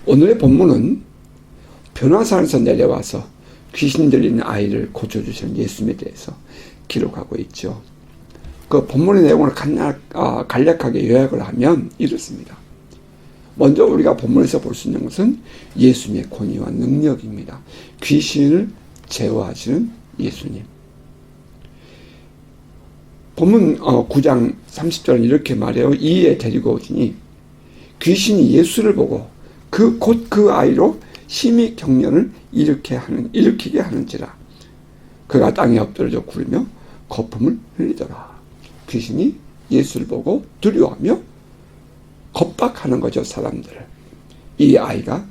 오늘의 본문은 변화산에서 내려와서 귀신 들린 아이를 고쳐주시는 예수님에 대해서 기록하고 있죠. 그 본문의 내용을 간략하게 요약을 하면 이렇습니다. 먼저 우리가 본문에서 볼 수 있는 것은 예수님의 권위와 능력입니다. 귀신을 제어하시는 예수님. 본문 9장 30절은 이렇게 말해요. 이에 데리고 오시니 귀신이 예수를 보고 곧 그 아이로 심히 경련을 일으키게 하는지라. 그가 땅에 엎드러져 굴며 거품을 흘리더라. 귀신이 예수를 보고 두려워하며 겁박하는 거죠, 사람들을. 이 아이가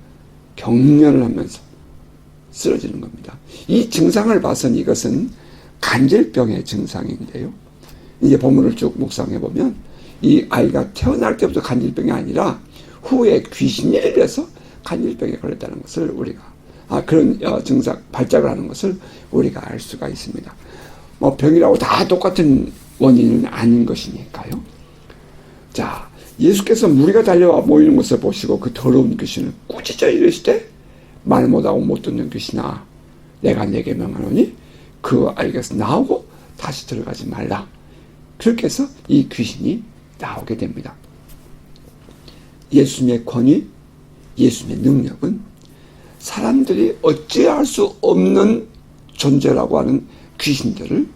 경련을 하면서 쓰러지는 겁니다. 이 증상을 봐서는 이것은 간질병의 증상인데요. 이제 본문을 쭉 묵상해 보면 이 아이가 태어날 때부터 간질병이 아니라 후에 귀신에 의해서 간질병에 걸렸다는 것을 우리가 그런 증상 발작을 하는 것을 우리가 알 수가 있습니다. 뭐 병이라고 다 똑같은 원인은 아닌 것이니까요. 자, 예수께서 무리가 달려와 모이는 것을 보시고 그 더러운 귀신을 꾸짖어 이르시되 말 못하고 못 듣는 귀신아, 내가 네게 명하노니 그 아이에게서 나오고 다시 들어가지 말라. 그렇게 해서 이 귀신이 나오게 됩니다. 예수님의 권위, 예수님의 능력은 사람들이 어찌할 수 없는 존재라고 하는 귀신들을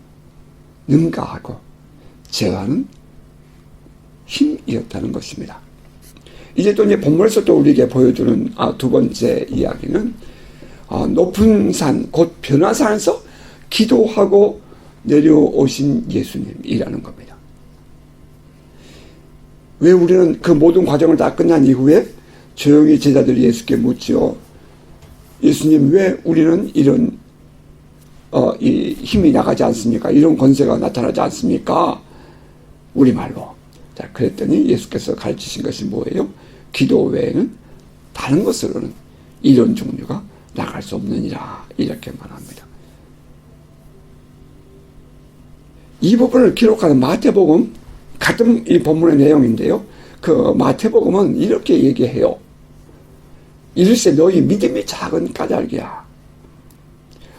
능가하고 제어하는 힘이었다는 것입니다. 이제 또 본문에서 또 우리에게 보여주는 두 번째 이야기는 높은 산, 곧 변화산에서 기도하고 내려오신 예수님이라는 겁니다. 왜 우리는 그 모든 과정을 다 끝난 이후에 조용히 제자들이 예수께 묻지요. 예수님, 왜 우리는 이런 이 힘이 나가지 않습니까? 이런 권세가 나타나지 않습니까? 우리말로. 자, 그랬더니 예수께서 가르치신 것이 뭐예요? 기도 외에는 다른 것으로는 이런 종류가 나갈 수 없느니라. 이렇게 말합니다. 이 부분을 기록하는 마태복음, 같은 이 본문의 내용인데요. 그 마태복음은 이렇게 얘기해요. 이르시되 너희 믿음이 작은 까닭이야.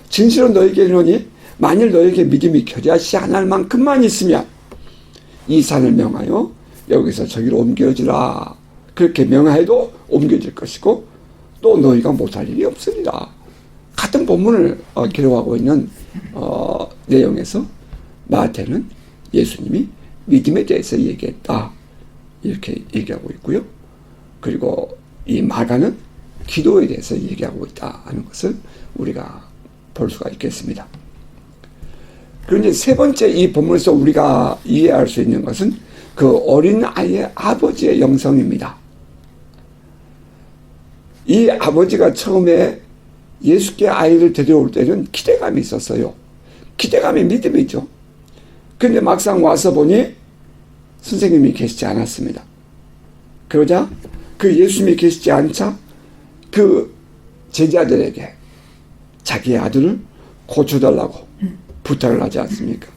진실은 너에게 이르노니 만일 너에게 믿음이 겨자씨 하나만큼만 있으면 이 산을 명하여 여기서 저기로 옮겨지라. 그렇게 명하여도 옮겨질 것이고 또 너희가 못할 일이 없으리라. 같은 본문을 기록하고 있는 내용에서 마태는 예수님이 믿음에 대해서 얘기했다. 이렇게 얘기하고 있고요. 그리고 이 마가는 기도에 대해서 얘기하고 있다 하는 것을 우리가 볼 수가 있겠습니다. 그런데 세 번째 이 본문에서 우리가 이해할 수 있는 것은 그 어린 아이의 아버지의 영성입니다. 이 아버지가 처음에 예수께 아이를 데려올 때는 기대감이 있었어요. 기대감이 믿음이죠. 그런데 막상 와서 보니 선생님이 계시지 않았습니다. 그러자 그 예수님이 계시지 않자 그 제자들에게 자기의 아들을 고쳐달라고 부탁을 하지 않습니까?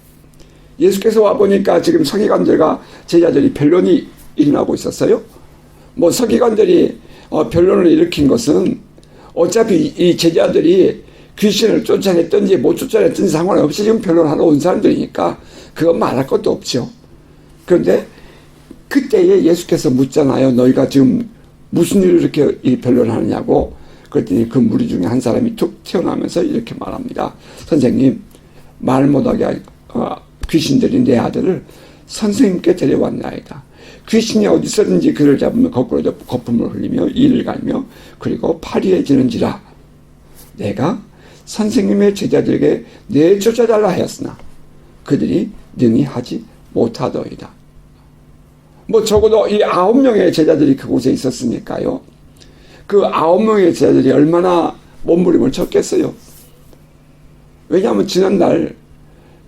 예수께서 와보니까 지금 서기관들과 제자들이 변론이 일어나고 있었어요. 뭐 서기관들이 변론을 일으킨 것은 어차피 이 제자들이 귀신을 쫓아냈든지 못 쫓아냈든지 상관없이 지금 변론하러 온 사람들이니까 그건 말할 것도 없죠. 그런데 그때에 예수께서 묻잖아요. 너희가 지금 무슨 일을 이렇게 변론하느냐고. 그랬더니 그 무리 중에 한 사람이 툭 튀어나오면서 이렇게 말합니다. 선생님, 말 못하게 귀신들이 내 아들을 선생님께 데려왔나이다. 귀신이 어디서든지 그를 잡으면 거꾸로 거품을 흘리며 이를 갈며 그리고 파리해지는지라. 내가 선생님의 제자들에게 내쫓아달라 하였으나 그들이 능히 하지 못하더이다. 뭐 적어도 이 9명의 제자들이 그곳에 있었으니까요. 그 9명의 제자들이 얼마나 몸부림을 쳤겠어요. 왜냐하면 지난날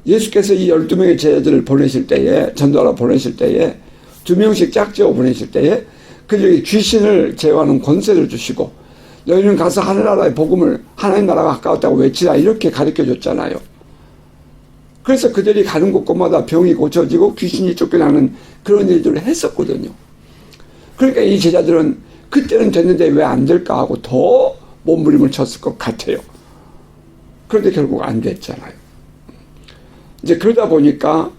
예수께서 이 12명의 제자들을 보내실 때에, 전도하러 보내실 때에 2명씩 짝지어 보내실 때에 그들에게 귀신을 제어하는 권세를 주시고 너희는 가서 하늘나라의 복음을 하나님 나라가 가까웠다고 외치라 이렇게 가르쳐 줬잖아요. 그래서 그들이 가는 곳곳마다 병이 고쳐지고 귀신이 쫓겨나는 그런 일들을 했었거든요. 그러니까 이 제자들은 그때는 됐는데 왜 안 될까 하고 더 몸부림을 쳤을 것 같아요. 그런데 결국 안 됐잖아요. 이제 그러다 보니까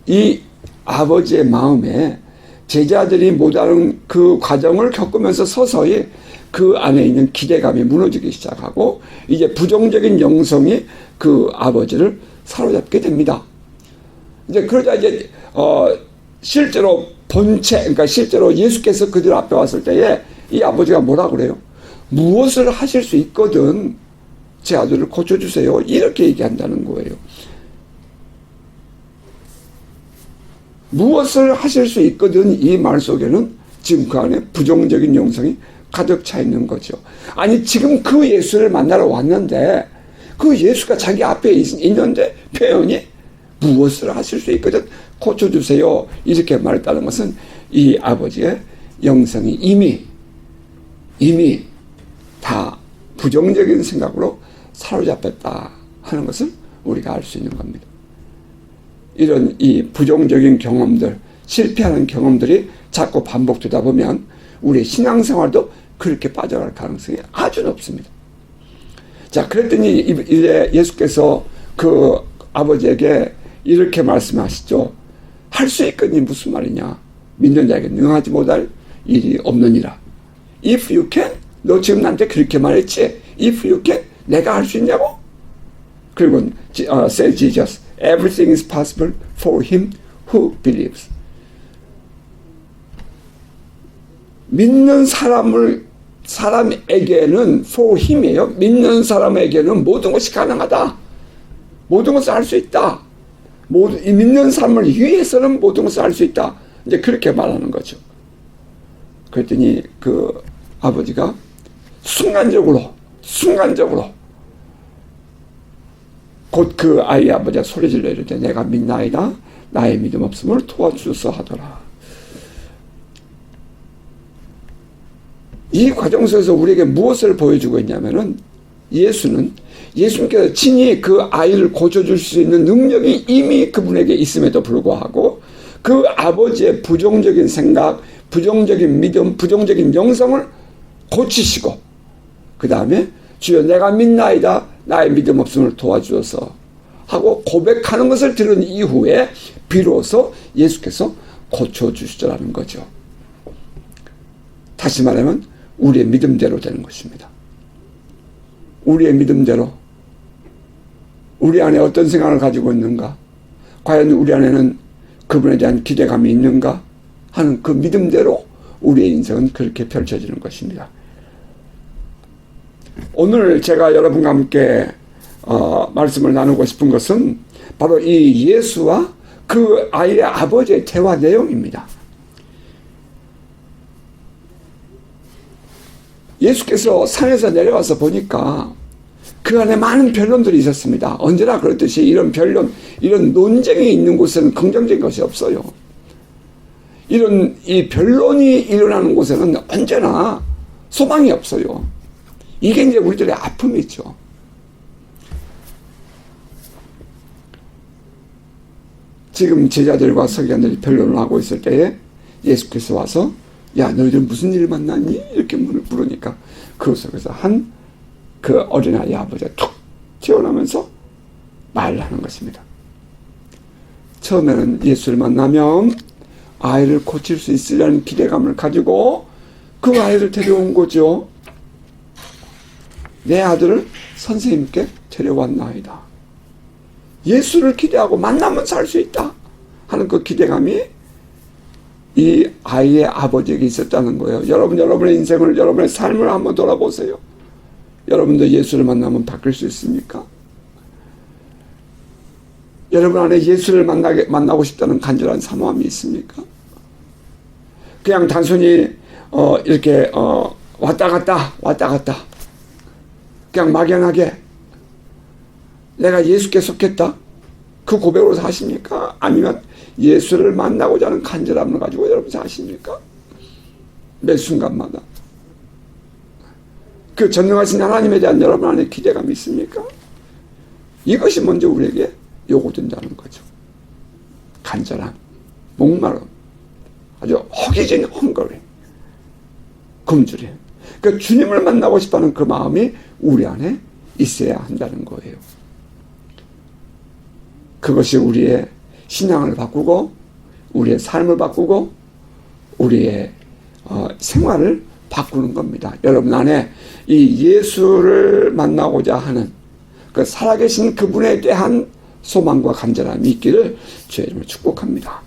이 아버지의 마음에 제자들이 못하는 그 과정을 겪으면서 서서히 그 안에 있는 기대감이 무너지기 시작하고 이제 부정적인 영성이 그 아버지를 사로잡게 됩니다. 이제 그러자 이제 실제로 본체, 그러니까 실제로 예수께서 그들 앞에 왔을 때에 이 아버지가 뭐라 그래요? 무엇을 하실 수 있거든 제 아들을 고쳐주세요. 이렇게 얘기한다는 거예요. 무엇을 하실 수 있거든 이 말 속에는 지금 그 안에 부정적인 영성이 가득 차 있는 거죠. 아니 지금 그 예수를 만나러 왔는데 그 예수가 자기 앞에 있는데 표현이 무엇을 하실 수 있거든 고쳐주세요. 이렇게 말했다는 것은 이 아버지의 영성이 이미 다 부정적인 생각으로 사로잡혔다 하는 것을 우리가 알 수 있는 겁니다. 이런 이 부정적인 경험들, 실패하는 경험들이 자꾸 반복되다 보면 우리의 신앙생활도 그렇게 빠져갈 가능성이 아주 높습니다. 자, 그랬더니 이제 예수께서 그 아버지에게 이렇게 말씀하시죠. 할 수 있거니 무슨 말이냐. 믿는 자에게 능하지 못할 일이 없느니라. If you can, 너 지금 나한테 그렇게 말했지. If you can, 내가 할 수 있냐고? 그리고 say Jesus, everything is possible for him who believes. 믿는 사람에게는 for him이에요. 믿는 사람에게는 모든 것이 가능하다. 모든 것을 할 수 있다. 믿는 사람을 위해서는 모든 것을 할 수 있다. 이제 그렇게 말하는 거죠. 그랬더니 그 아버지가 순간적으로 곧 그 아이의 아버지가 소리질러 이르되 내가 믿나이다. 나의 믿음 없음을 도와주소서 하더라. 이 과정 속에서 우리에게 무엇을 보여주고 있냐면은 예수님께서 친히 그 아이를 고쳐줄 수 있는 능력이 이미 그분에게 있음에도 불구하고 그 아버지의 부정적인 생각, 부정적인 믿음, 부정적인 영성을 고치시고 그 다음에 주여 내가 믿나이다. 나의 믿음 없음을 도와주어서 하고 고백하는 것을 들은 이후에 비로소 예수께서 고쳐주시더라는 거죠. 다시 말하면 우리의 믿음대로 되는 것입니다. 우리의 믿음대로 우리 안에 어떤 생각을 가지고 있는가? 과연 우리 안에는 그분에 대한 기대감이 있는가? 하는 그 믿음대로 우리의 인생은 그렇게 펼쳐지는 것입니다. 오늘 제가 여러분과 함께 말씀을 나누고 싶은 것은 바로 이 예수와 그 아이의 아버지의 대화 내용입니다. 예수께서 산에서 내려와서 보니까 그 안에 많은 변론들이 있었습니다. 언제나 그렇듯이 이런 변론, 이런 논쟁이 있는 곳에는 긍정적인 것이 없어요. 이 변론이 일어나는 곳에는 언제나 소망이 없어요. 이게 이제 우리들의 아픔이죠. 지금 제자들과 서기관들이 변론을 하고 있을 때에 예수께서 와서 야 너희들 무슨 일 만났니? 이렇게 물으니까 그 속에서 그 어린아이 아버지가 툭 튀어나오면서 말을 하는 것입니다. 처음에는 예수를 만나면 아이를 고칠 수 있으려는 기대감을 가지고 그 아이를 데려온 거죠. 내 아들을 선생님께 데려왔나이다. 예수를 기대하고 만나면 살 수 있다 하는 그 기대감이 이 아이의 아버지에게 있었다는 거예요. 여러분의 인생을, 여러분의 삶을 한번 돌아보세요. 여러분도 예수를 만나면 바뀔 수 있습니까? 여러분 안에 예수를 만나고 싶다는 간절한 사모함이 있습니까? 그냥 단순히 이렇게 왔다 갔다 그냥 막연하게 내가 예수께 속했다 그 고백으로 사십니까? 아니면 예수를 만나고자 하는 간절함을 가지고 여러분 사십니까? 매 순간마다 그 전능하신 하나님에 대한 여러분 안에 기대감이 있습니까? 이것이 먼저 우리에게 요구된다는 거죠. 간절함, 목마름, 아주 허기진 헝거리. 굶주림. 그 주님을 만나고 싶어하는 그 마음이 우리 안에 있어야 한다는 거예요. 그것이 우리의 신앙을 바꾸고 우리의 삶을 바꾸고 우리의 생활을 바꾸는 겁니다. 여러분 안에 이 예수를 만나고자 하는 그 살아계신 그분에 대한 소망과 간절함이 있기를 주의 이름으로 축복합니다.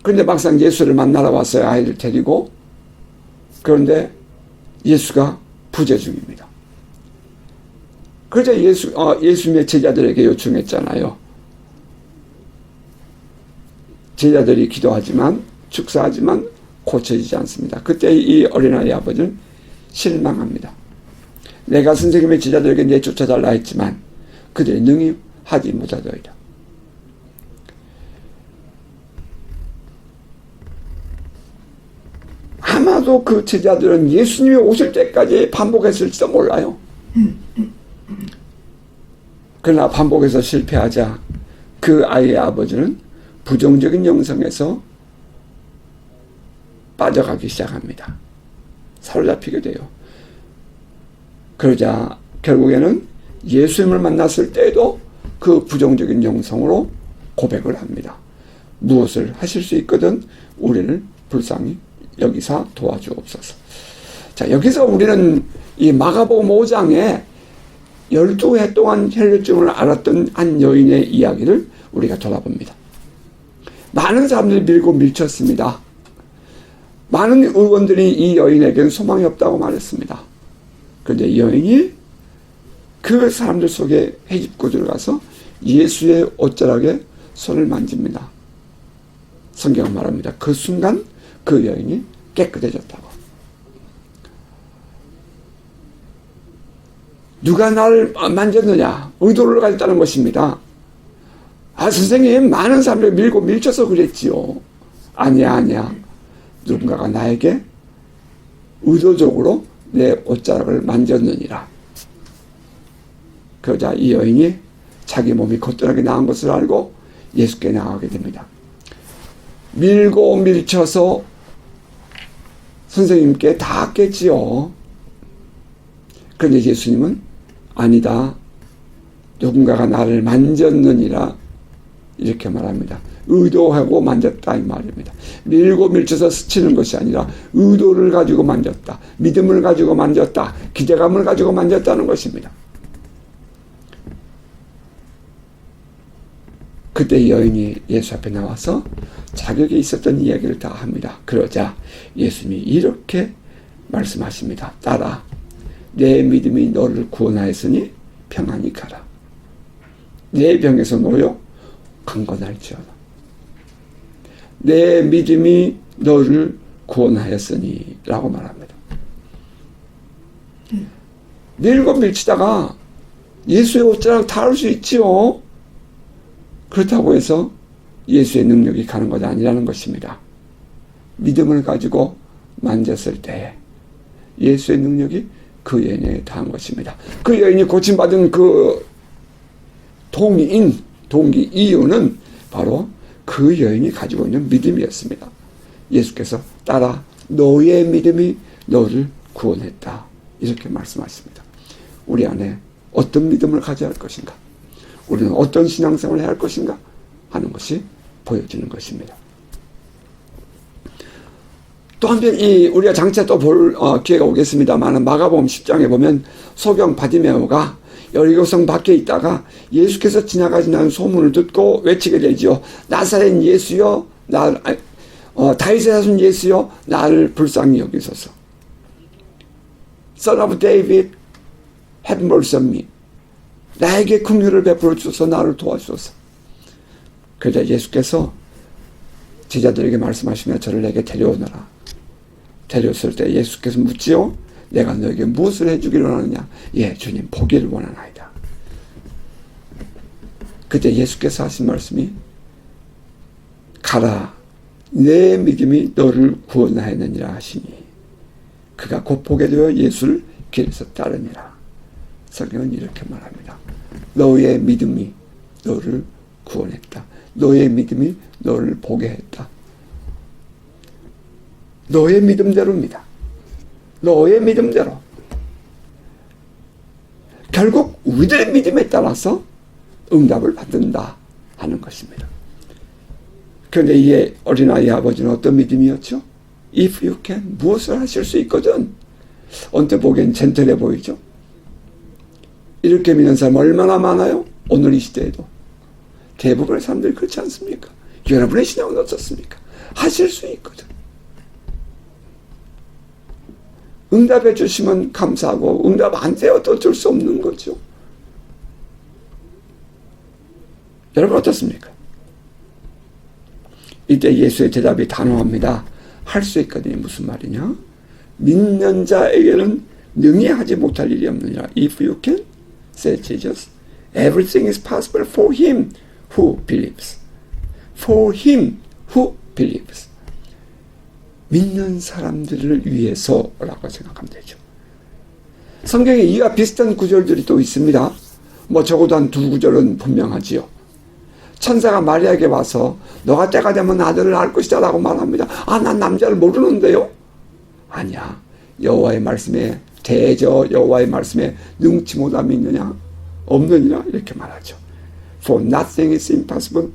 그런데 막상 예수를 만나러 왔어요. 아이를 데리고. 그런데 예수가 부재 중입니다. 그러자 예수님의 제자들에게 요청했잖아요. 제자들이 기도하지만 축사하지만 고쳐지지 않습니다. 그때 이 어린아이 아버지는 실망합니다. 내가 선생님의 제자들에게 내쫓아달라 했지만 그들이 능히 하지 못하더이다. 아마도 그 제자들은 예수님이 오실 때까지 반복했을지도 몰라요. 그러나 반복해서 실패하자 그 아이의 아버지는 부정적인 영성에서 빠져가기 시작합니다. 사로잡히게 돼요. 그러자 결국에는 예수님을 만났을 때에도 그 부정적인 영성으로 고백을 합니다. 무엇을 하실 수 있거든 우리를 불쌍히 여기서 도와주옵소서. 자, 여기서 우리는 이 마가복음 5장에 12해 동안 혈류증을 앓았던 한 여인의 이야기를 우리가 돌아봅니다. 많은 사람들이 밀고 밀쳤습니다. 많은 의원들이 이 여인에게는 소망이 없다고 말했습니다. 그런데 이 여인이 그 사람들 속에 헤집고 들어가서 예수의 옷자락에 손을 만집니다. 성경은 말합니다. 그 순간 그 여인이 깨끗해졌다고. 누가 나를 만졌느냐? 의도를 가졌다는 것입니다. 아, 선생님, 많은 사람들 밀고 밀쳐서 그랬지요. 아니야. 누군가가 나에게 의도적으로 내 옷자락을 만졌느니라. 그러자 이 여인이 자기 몸이 거뜬하게 나은 것을 알고 예수께 나가게 됩니다. 밀고 밀쳐서 선생님께 닿았겠지요. 그런데 예수님은 아니다. 누군가가 나를 만졌느니라 이렇게 말합니다. 의도하고 만졌다 이 말입니다. 밀고 밀쳐서 스치는 것이 아니라 의도를 가지고 만졌다. 믿음을 가지고 만졌다. 기대감을 가지고 만졌다는 것입니다. 그때 여인이 예수 앞에 나와서 자격에 있었던 이야기를 다 합니다. 그러자 예수님이 이렇게 말씀하십니다. 딸아, 내 믿음이 너를 구원하였으니 평안히 가라. 내 병에서 놓여 강건할지어다. 내 믿음이 너를 구원하였으니 라고 말합니다. 밀고 밀치다가 예수의 옷자락 닿을 수 있지요. 그렇다고 해서 예수의 능력이 가는 것 아니라는 것입니다. 믿음을 가지고 만졌을 때에 예수의 능력이 그 여인에게 닿은 것입니다. 그 여인이 고침받은 그 동기 이유는 바로 그 여인이 가지고 있는 믿음이었습니다. 예수께서 딸아, 너의 믿음이 너를 구원했다. 이렇게 말씀하십니다. 우리 안에 어떤 믿음을 가져야 할 것인가? 우리는 어떤 신앙생활을 해야 할 것인가? 하는 것이 보여지는 것입니다. 또 한편 우리가 장차 또 볼 기회가 오겠습니다만 마가복음 10장에 보면 소경 바디메오가 여리고성 밖에 있다가 예수께서 지나가신다는 소문을 듣고 외치게 되지요. 나사렛 예수여, 다윗의 자손 예수여, 나를 불쌍히 여기소서. Son of David, have mercy on me. 나에게 긍휼을 베풀어 주소서, 나를 도와주소서. 그러자 예수께서 제자들에게 말씀하시며 저를 내게 데려오너라. 데려왔을 때 예수께서 묻지요. 내가 너에게 무엇을 해주기를 원하느냐? 예, 주님, 보기를 원하나이다. 그때 예수께서 하신 말씀이 가라, 내 믿음이 너를 구원하였느니라 하시니 그가 곧 보게 되어 예수를 길에서 따르니라. 성경은 이렇게 말합니다. 너의 믿음이 너를 구원했다. 너의 믿음이 너를 보게 했다. 너의 믿음대로입니다. 너의 믿음대로. 결국 우리들의 믿음에 따라서 응답을 받는다 하는 것입니다. 그런데 이 어린아이 아버지는 어떤 믿음이었죠? If you can, 무엇을 하실 수 있거든. 언뜻 보기엔 젠틀해 보이죠? 이렇게 믿는 사람 얼마나 많아요? 오늘 이 시대에도. 대부분의 사람들이 그렇지 않습니까? 여러분의 신앙은 어떻습니까? 하실 수 있거든. 응답해 주시면 감사하고 응답 안 되어도 어쩔 수 없는 거죠. 여러분 어떻습니까? 이때 예수의 대답이 단호합니다. 할 수 있거든요. 무슨 말이냐? 믿는 자에게는 능히 하지 못할 일이 없느니라. If you can, said Jesus, everything is possible for him who believes. For him who believes. 믿는 사람들을 위해서라고 생각하면 되죠. 성경에 이와 비슷한 구절들이 또 있습니다. 적어도 한 두 구절은 분명하지요. 천사가 마리아에게 와서 너가 때가 되면 아들을 낳을 것이다 라고 말합니다. 난 남자를 모르는데요. 아니야. 여호와의 말씀에 대저 여호와의 말씀에 능치 못함이 있느냐? 없느니라 이렇게 말하죠. For nothing is impossible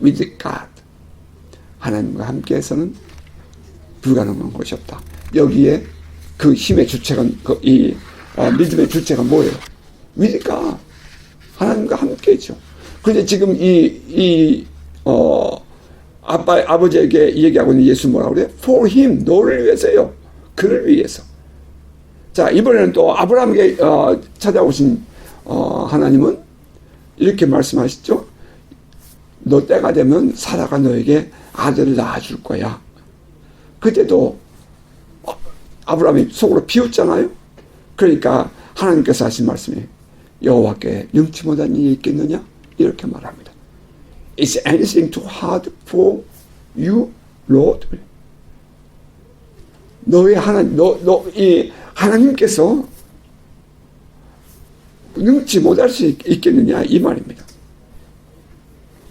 with God. 하나님과 함께해서는 불가능한 것이 없다. 여기에 그 힘의 주체가 믿음의 주체가 뭐예요? with God. 하나님과 함께죠. 그런데 지금 아버지에게 얘기하고 있는 예수 뭐라고 그래요? For him, 너를 위해서요. 그를 위해서. 자, 이번에는 또 아브라함에게 찾아오신 하나님은 이렇게 말씀하시죠. 너 때가 되면 사라가 너에게 아들을 낳아줄 거야. 그때도 아브라함이 속으로 비웃잖아요. 그러니까 하나님께서 하신 말씀이 여호와께 능치 못한 일이 있겠느냐? 이렇게 말합니다. Is anything too hard for you, Lord? 너의 하나님께서 능치 못할 수 있겠느냐 이 말입니다.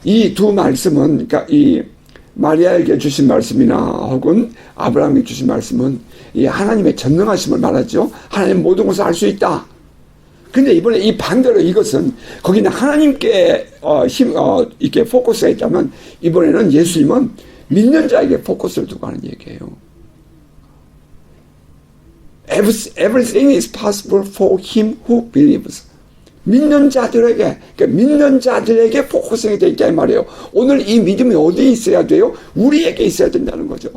이 두 말씀은 그러니까 이 마리아에게 주신 말씀이나 혹은 아브라함에게 주신 말씀은 이 하나님의 전능하심을 말하죠. 하나님 모든 것을 알 수 있다. 근데 이번에 이 반대로 이것은 거기는 하나님께 이렇게 포커스가 있다면 이번에는 예수님은 믿는 자에게 포커스를 두고 하는 얘기예요. Everything is possible for him who believes. 믿는 자들에게, 그러니까 믿는 자들에게 포커스가 되어 있다 이 말이에요. 오늘 이 믿음이 어디에 있어야 돼요? 우리에게 있어야 된다는 거죠.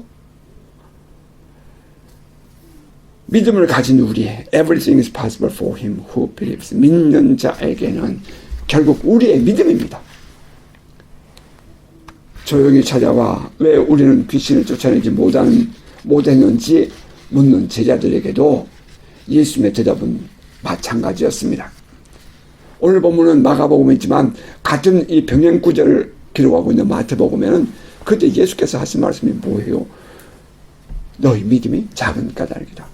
믿음을 가진 우리의 everything is possible for him who believes. 믿는 자에게는 결국 우리의 믿음입니다. 조용히 찾아와 왜 우리는 귀신을 쫓아내지 못했는지 묻는 제자들에게도 예수님의 대답은 마찬가지였습니다. 오늘 본문은 마가복음이지만 같은 이 병행 구절을 기록하고 있는 마태복음에는 그때 예수께서 하신 말씀이 뭐예요? 너희 믿음이 작은 까닭이다.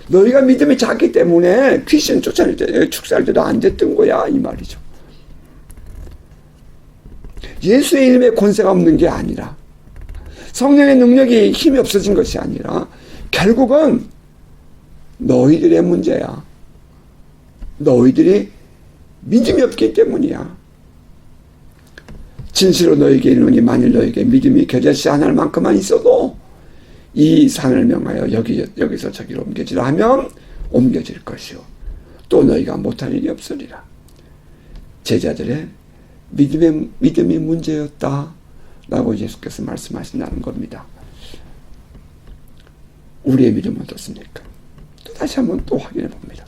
너희가 믿음이 작기 때문에 귀신 쫓아낼 때, 축사할 때도 안 됐던 거야 이 말이죠. 예수의 이름에 권세가 없는 게 아니라 성령의 능력이 힘이 없어진 것이 아니라 결국은 너희들의 문제야. 너희들이 믿음이 없기 때문이야. 진실로 너희에게 이르노니 만일 너희에게 믿음이 겨자씨 한 알만큼만 있어도 이 산을 명하여 여기서 저기로 옮겨지라 하면 옮겨질 것이요. 또 너희가 못할 일이 없으리라. 제자들의 믿음이 문제였다 라고 예수께서 말씀하신다는 겁니다. 우리의 믿음은 어떻습니까? 또 다시 한번 또 확인해 봅니다.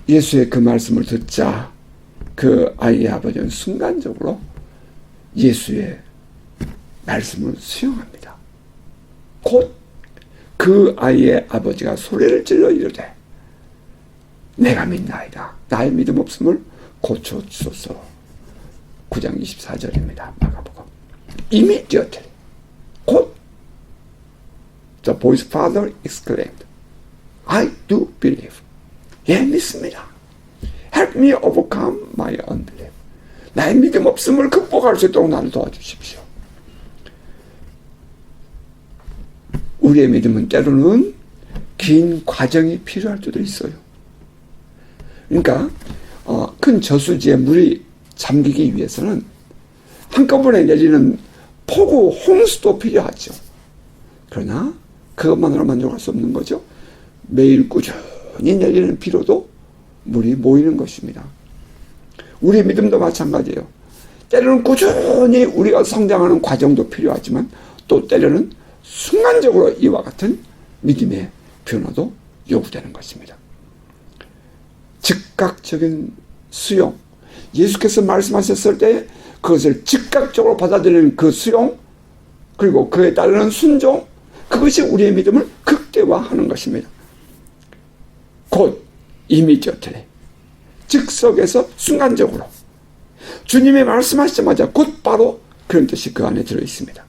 예수의 그 말씀을 듣자 그 아이의 아버지는 순간적으로 예수의 말씀을 수용합니다. 곧 그 아이의 아버지가 소리를 질러 이르되 내가 믿나이다. 나의 믿음 없음을 고쳐주소서. 9장 24절입니다. 마가복음. Immediately. 곧 the boy's father exclaimed, I do believe. 예, 믿습니다. Help me overcome my unbelief. 나의 믿음 없음을 극복할 수 있도록 나를 도와주십시오. 우리의 믿음은 때로는 긴 과정이 필요할 때도 있어요. 그러니까 큰 저수지에 물이 잠기기 위해서는 한꺼번에 내리는 폭우 홍수도 필요하죠. 그러나 그것만으로 만족할 수 없는 거죠. 매일 꾸준히 내리는 비로도 물이 모이는 것입니다. 우리의 믿음도 마찬가지예요. 때로는 꾸준히 우리가 성장하는 과정도 필요하지만 또 때로는 순간적으로 이와 같은 믿음의 변화도 요구되는 것입니다. 즉각적인 수용, 예수께서 말씀하셨을 때 그것을 즉각적으로 받아들이는 그 수용, 그리고 그에 따르는 순종, 그것이 우리의 믿음을 극대화하는 것입니다. 곧 이미디어틀리, 즉석에서 순간적으로 주님이 말씀하시자마자 곧바로 그런 뜻이 그 안에 들어있습니다.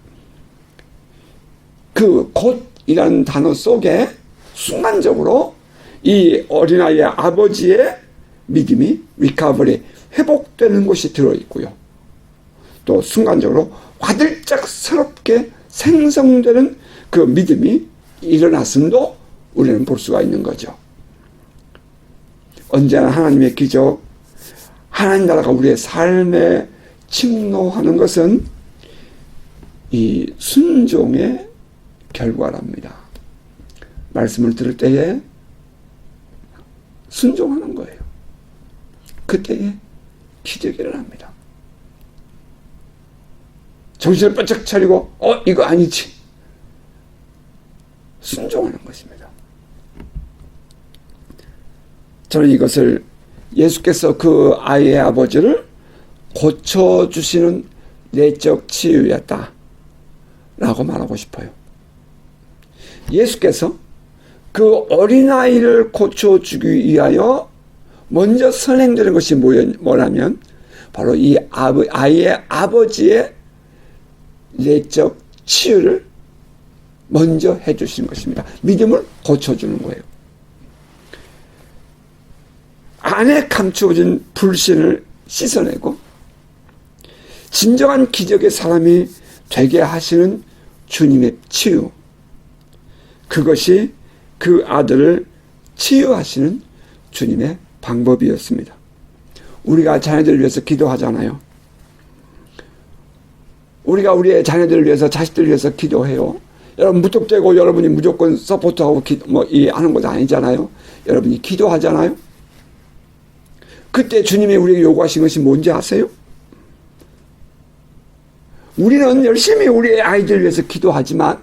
그 곧이라는 단어 속에 순간적으로 이 어린아이의 아버지의 믿음이 리커버리, 회복되는 것이 들어있고요. 또 순간적으로 화들짝 새롭게 생성되는 그 믿음이 일어났음도 우리는 볼 수가 있는 거죠. 언제나 하나님의 기적, 하나님 나라가 우리의 삶에 침노하는 것은 이 순종의 결과랍니다. 말씀을 들을 때에 순종하는 거예요. 그때에 기적이 일어납니다. 정신을 바짝 차리고 이거 아니지. 순종하는 것입니다. 저는 이것을 예수께서 그 아이의 아버지를 고쳐주시는 내적 치유였다 라고 말하고 싶어요. 예수께서 그 어린아이를 고쳐주기 위하여 먼저 선행되는 것이 뭐냐면 바로 이 아이의 아버지의 내적 치유를 먼저 해주시는 것입니다. 믿음을 고쳐주는 거예요. 안에 감추어진 불신을 씻어내고 진정한 기적의 사람이 되게 하시는 주님의 치유, 그것이 그 아들을 치유하시는 주님의 방법이었습니다. 우리가 자녀들을 위해서 기도하잖아요. 우리가 우리의 자녀들을 위해서, 자식들을 위해서 기도해요. 여러분 무턱대고 여러분이 무조건 서포트하고 하는 것도 아니잖아요. 여러분이 기도하잖아요. 그때 주님이 우리에게 요구하신 것이 뭔지 아세요? 우리는 열심히 우리의 아이들을 위해서 기도하지만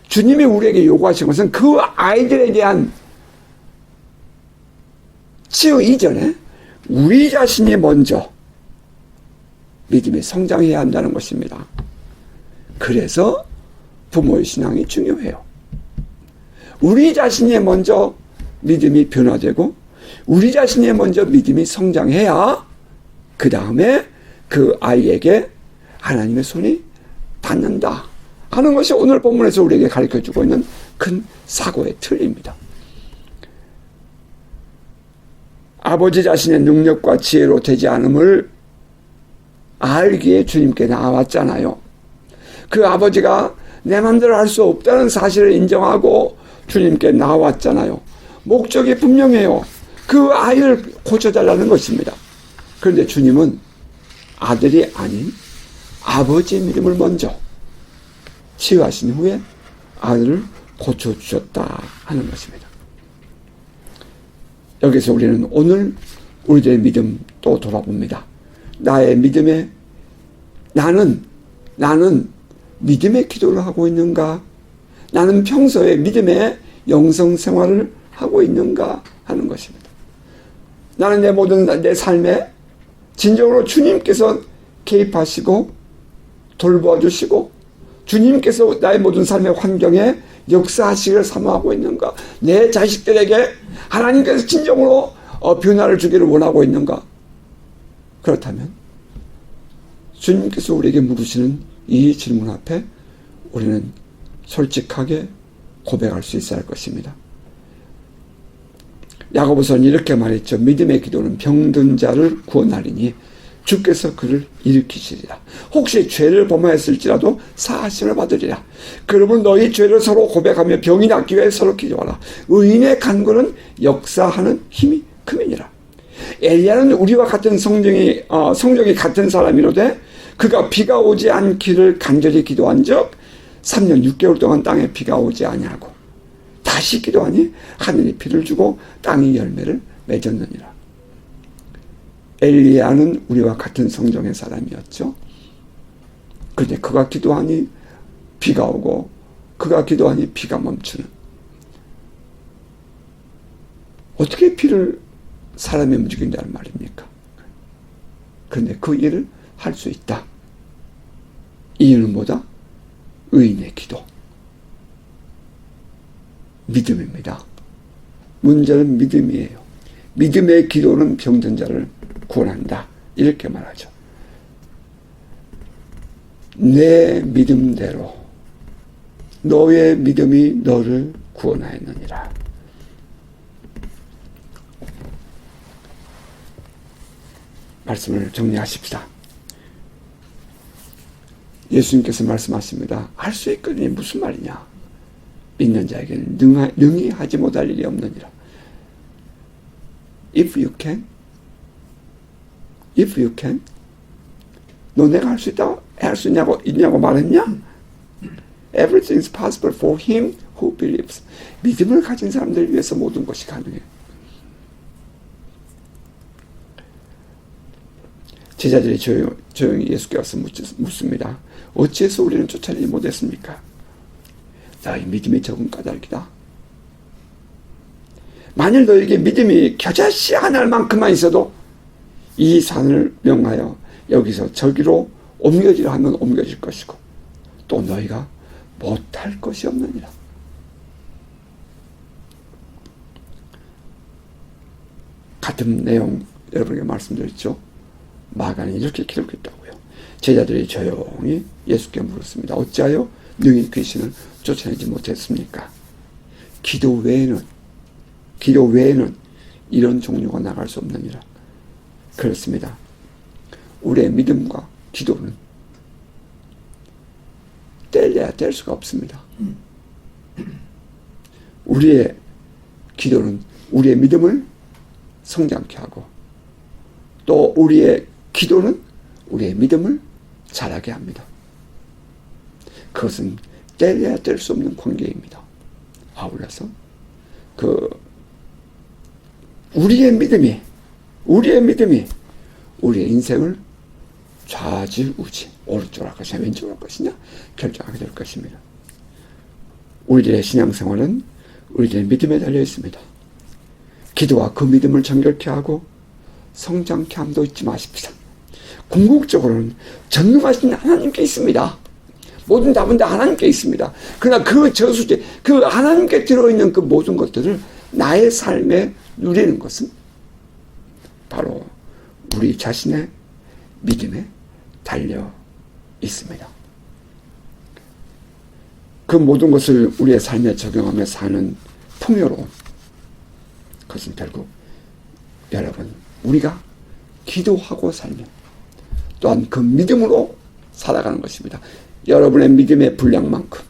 주님이 우리에게 요구하신 것은 그 아이들에 대한 치유 이전에 우리 자신이 먼저 믿음이 성장해야 한다는 것입니다. 그래서 부모의 신앙이 중요해요. 우리 자신이 먼저 믿음이 변화되고 우리 자신이 먼저 믿음이 성장해야 그 다음에 그 아이에게 하나님의 손이 닿는다 하는 것이 오늘 본문에서 우리에게 가르쳐주고 있는 큰 사고의 틀입니다. 아버지 자신의 능력과 지혜로 되지 않음을 알기에 주님께 나왔잖아요. 그 아버지가 내 마음대로 할 수 없다는 사실을 인정하고 주님께 나왔잖아요. 목적이 분명해요. 그 아이를 고쳐달라는 것입니다. 그런데 주님은 아들이 아닌 아버지의 믿음을 먼저 치유하신 후에 아들을 고쳐주셨다 하는 것입니다. 여기서 우리는 오늘 우리들의 믿음 또 돌아봅니다. 나의 믿음에 나는 믿음의 기도를 하고 있는가? 나는 평소에 믿음의 영성 생활을 하고 있는가 하는 것입니다. 나는 내 삶에 진정으로 주님께서 개입하시고 돌보아주시고 주님께서 나의 모든 삶의 환경에 역사하시기를 사모하고 있는가? 내 자식들에게 하나님께서 진정으로 변화를 주기를 원하고 있는가? 그렇다면 주님께서 우리에게 물으시는 이 질문 앞에 우리는 솔직하게 고백할 수 있어야 할 것입니다. 야고보서는 이렇게 말했죠. 믿음의 기도는 병든 자를 구원하리니 주께서 그를 일으키시리라. 혹시 죄를 범하였을지라도 사하심을 받으리라. 그러면 너희 죄를 서로 고백하며 병이 낫기 위해 서로 기도하라. 의인의 간구는 역사하는 힘이 큼이니라. 엘리야는 우리와 같은 성정이 같은 사람이로되 그가 비가 오지 않기를 간절히 기도한 적 3년 6개월 동안 땅에 비가 오지 아니하고 다시 기도하니 하늘이 비를 주고 땅이 열매를 맺었느니라. 엘리야는 우리와 같은 성정의 사람이었죠. 그런데 그가 기도하니 비가 오고 그가 기도하니 비가 멈추는. 어떻게 비를 사람이 움직인다는 말입니까? 그런데 그 일을 할 수 있다. 이유는 뭐다? 의인의 기도. 믿음입니다. 문제는 믿음이에요. 믿음의 기도는 병든 자를 구원한다. 이렇게 말하죠. 내 믿음대로 너의 믿음이 너를 구원하였느니라. 말씀을 정리하십시다. 예수님께서 말씀하십니다. 할 수 있거든요. 무슨 말이냐. 믿는 자에게는 능히 하지 못할 일이 없느니라. If you can, 너 내가 할 수 있다고? 할 수 있냐고 말했냐? Everything is possible for him who believes. 믿음을 가진 사람들을 위해서 모든 것이 가능해요. 제자들이 조용히 예수께 와서 묻습니다. 어찌해서 우리는 쫓아내지 못했습니까? 너희 믿음이 적은 까닭이다. 만일 너에게 믿음이 겨자씨 하나만큼만 있어도 이 산을 명하여 여기서 저기로 옮겨지라 하면 옮겨질 것이고 또 너희가 못할 것이 없느니라. 같은 내용 여러분에게 말씀드렸죠. 마가는 이렇게 기록했다고요. 제자들이 조용히 예수께 물었습니다. 어찌하여 능히 귀신을 쫓아내지 못했습니까? 기도 외에는 이런 종류가 나갈 수 없느니라. 그렇습니다. 우리의 믿음과 기도는 뗄래야 뗄 수가 없습니다. 우리의 기도는 우리의 믿음을 성장케 하고 또 우리의 기도는 우리의 믿음을 자라게 합니다. 그것은 뗄래야 뗄 수 없는 관계입니다. 아울러서 우리의 믿음이 우리의 인생을 좌지우지 오른쪽으로 할 것이냐 왼쪽으로 할 것이냐 결정하게 될 것입니다. 우리들의 신앙생활은 우리들의 믿음에 달려 있습니다. 기도와 그 믿음을 정결케 하고 성장케 함도 잊지 마십시다. 궁극적으로는 전능하신 하나님께 있습니다. 모든 답은 다 하나님께 있습니다. 그러나 그 저수지, 그 하나님께 들어있는 그 모든 것들을 나의 삶에 누리는 것은 바로 우리 자신의 믿음에 달려 있습니다. 그 모든 것을 우리의 삶에 적용하며 사는 풍요로움, 그것은 결국 여러분 우리가 기도하고 살면 또한 그 믿음으로 살아가는 것입니다. 여러분의 믿음의 분량만큼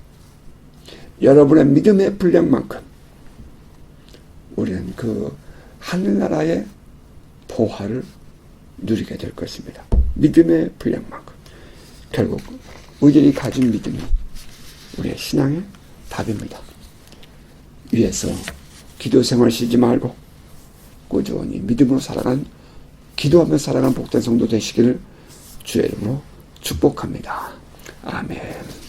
우리는 그 하늘나라의 보화를 누리게 될 것입니다. 믿음의 분량만큼. 결국 우리들이 가진 믿음이 우리의 신앙의 답입니다. 위에서 기도 생활 쉬지 말고 꾸준히 믿음으로 기도하며 살아가는 복된 성도 되시기를 주의 이름으로 축복합니다. 아멘.